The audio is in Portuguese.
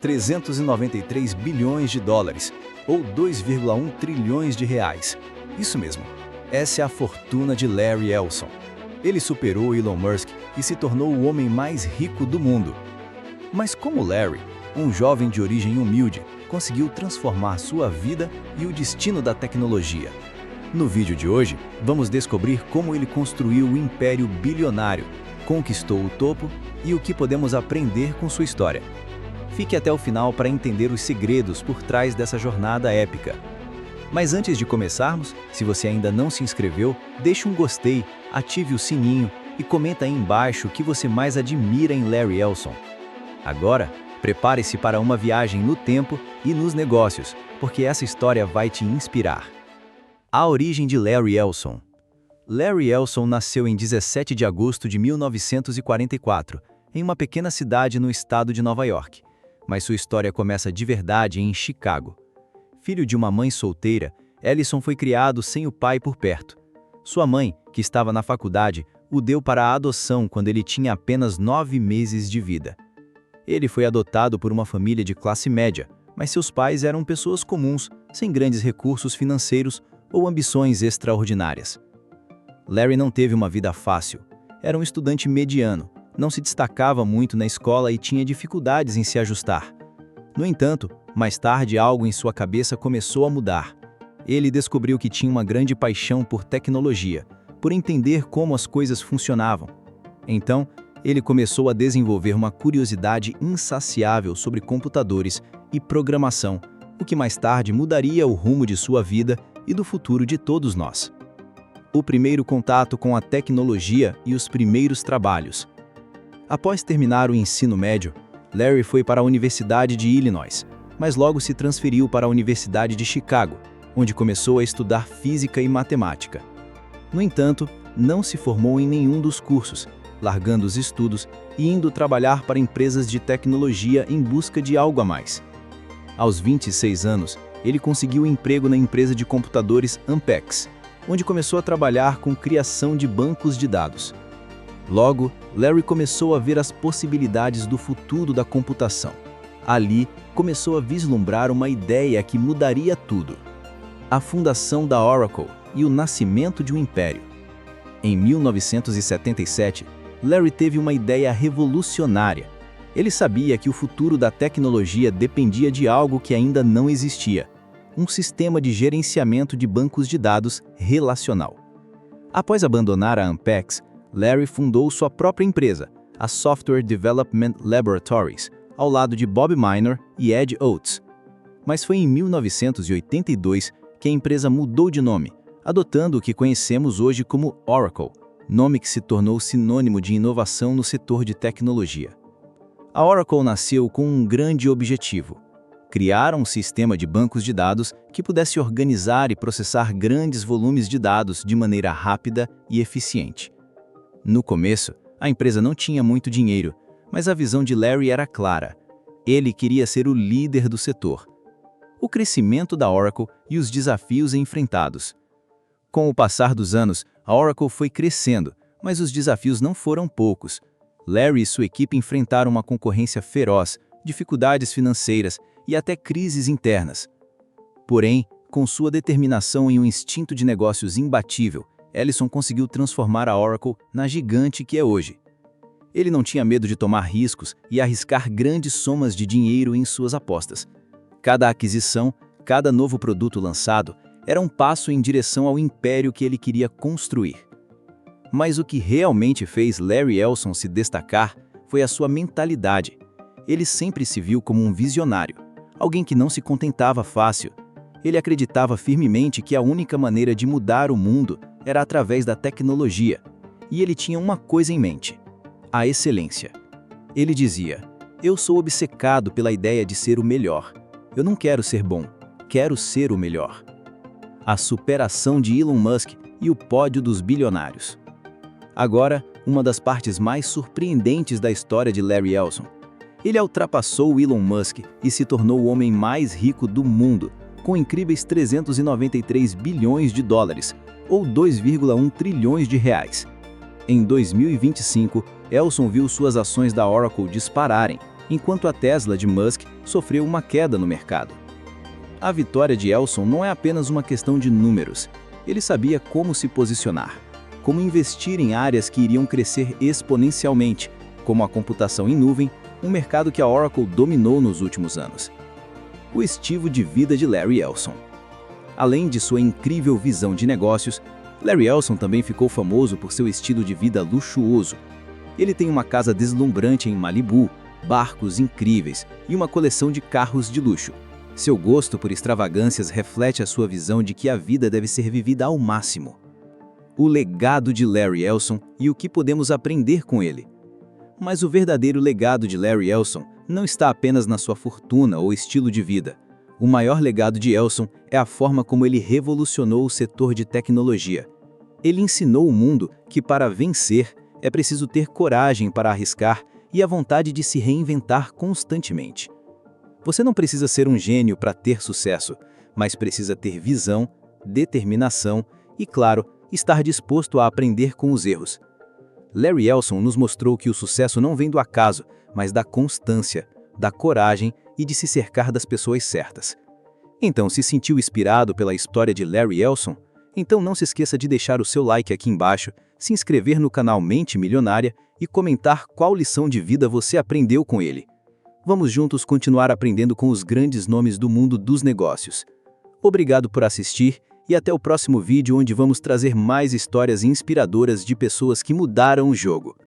393 bilhões de dólares, ou 2,1 trilhões de reais. Isso mesmo, essa é a fortuna de Larry Ellison. Ele superou Elon Musk e se tornou o homem mais rico do mundo. Mas como Larry, um jovem de origem humilde, conseguiu transformar sua vida e o destino da tecnologia? No vídeo de hoje, vamos descobrir como ele construiu o império bilionário, conquistou o topo e o que podemos aprender com sua história. Fique até o final para entender os segredos por trás dessa jornada épica. Mas antes de começarmos, se você ainda não se inscreveu, deixe um gostei, ative o sininho e comenta aí embaixo o que você mais admira em Larry Ellison. Agora, prepare-se para uma viagem no tempo e nos negócios, porque essa história vai te inspirar. A origem de Larry Ellison. Larry Ellison nasceu em 17 de agosto de 1944, em uma pequena cidade no estado de Nova York. Mas sua história começa de verdade em Chicago. Filho de uma mãe solteira, Ellison foi criado sem o pai por perto. Sua mãe, que estava na faculdade, o deu para a adoção quando ele tinha apenas 9 meses de vida. Ele foi adotado por uma família de classe média, mas seus pais eram pessoas comuns, sem grandes recursos financeiros ou ambições extraordinárias. Larry não teve uma vida fácil. Era um estudante mediano, não se destacava muito na escola e tinha dificuldades em se ajustar. No entanto, mais tarde algo em sua cabeça começou a mudar. Ele descobriu que tinha uma grande paixão por tecnologia, por entender como as coisas funcionavam. Então, ele começou a desenvolver uma curiosidade insaciável sobre computadores e programação, o que mais tarde mudaria o rumo de sua vida e do futuro de todos nós. O primeiro contato com a tecnologia e os primeiros trabalhos. Após terminar o ensino médio, Larry foi para a Universidade de Illinois, mas logo se transferiu para a Universidade de Chicago, onde começou a estudar física e matemática. No entanto, não se formou em nenhum dos cursos, largando os estudos e indo trabalhar para empresas de tecnologia em busca de algo a mais. Aos 26 anos, ele conseguiu um emprego na empresa de computadores Ampex, onde começou a trabalhar com criação de bancos de dados. Logo, Larry começou a ver as possibilidades do futuro da computação. Ali, começou a vislumbrar uma ideia que mudaria tudo: a fundação da Oracle e o nascimento de um império. Em 1977, Larry teve uma ideia revolucionária. Ele sabia que o futuro da tecnologia dependia de algo que ainda não existia: um sistema de gerenciamento de bancos de dados relacional. Após abandonar a Ampex, Larry fundou sua própria empresa, a Software Development Laboratories, ao lado de Bob Minor e Ed Oates. Mas foi em 1982 que a empresa mudou de nome, adotando o que conhecemos hoje como Oracle, nome que se tornou sinônimo de inovação no setor de tecnologia. A Oracle nasceu com um grande objetivo: criar um sistema de bancos de dados que pudesse organizar e processar grandes volumes de dados de maneira rápida e eficiente. No começo, a empresa não tinha muito dinheiro, mas a visão de Larry era clara. Ele queria ser o líder do setor. O crescimento da Oracle e os desafios enfrentados. Com o passar dos anos, a Oracle foi crescendo, mas os desafios não foram poucos. Larry e sua equipe enfrentaram uma concorrência feroz, dificuldades financeiras e até crises internas. Porém, com sua determinação e um instinto de negócios imbatível, Ellison conseguiu transformar a Oracle na gigante que é hoje. Ele não tinha medo de tomar riscos e arriscar grandes somas de dinheiro em suas apostas. Cada aquisição, cada novo produto lançado, era um passo em direção ao império que ele queria construir. Mas o que realmente fez Larry Ellison se destacar foi a sua mentalidade. Ele sempre se viu como um visionário, alguém que não se contentava fácil. Ele acreditava firmemente que a única maneira de mudar o mundo era através da tecnologia, e ele tinha uma coisa em mente: a excelência. Ele dizia: "Eu sou obcecado pela ideia de ser o melhor. Eu não quero ser bom, quero ser o melhor." A superação de Elon Musk e o pódio dos bilionários. Agora, uma das partes mais surpreendentes da história de Larry Ellison. Ele ultrapassou Elon Musk e se tornou o homem mais rico do mundo, com incríveis 393 bilhões de dólares, ou 2,1 trilhões de reais. Em 2025, Ellison viu suas ações da Oracle dispararem, enquanto a Tesla de Musk sofreu uma queda no mercado. A vitória de Elson não é apenas uma questão de números. Ele sabia como se posicionar, como investir em áreas que iriam crescer exponencialmente, como a computação em nuvem, um mercado que a Oracle dominou nos últimos anos. O estilo de vida de Larry Ellison. Além de sua incrível visão de negócios, Larry Ellison também ficou famoso por seu estilo de vida luxuoso. Ele tem uma casa deslumbrante em Malibu, barcos incríveis e uma coleção de carros de luxo. Seu gosto por extravagâncias reflete a sua visão de que a vida deve ser vivida ao máximo. O legado de Larry Ellison e o que podemos aprender com ele. Mas o verdadeiro legado de Larry Ellison não está apenas na sua fortuna ou estilo de vida. O maior legado de Ellison é a forma como ele revolucionou o setor de tecnologia. Ele ensinou o mundo que para vencer é preciso ter coragem para arriscar e a vontade de se reinventar constantemente. Você não precisa ser um gênio para ter sucesso, mas precisa ter visão, determinação e, claro, estar disposto a aprender com os erros. Larry Ellison nos mostrou que o sucesso não vem do acaso, mas da constância, da coragem e de se cercar das pessoas certas. Então, se sentiu inspirado pela história de Larry Ellison? Então não se esqueça de deixar o seu like aqui embaixo, se inscrever no canal Mente Milionária e comentar qual lição de vida você aprendeu com ele. Vamos juntos continuar aprendendo com os grandes nomes do mundo dos negócios. Obrigado por assistir e até o próximo vídeo onde vamos trazer mais histórias inspiradoras de pessoas que mudaram o jogo.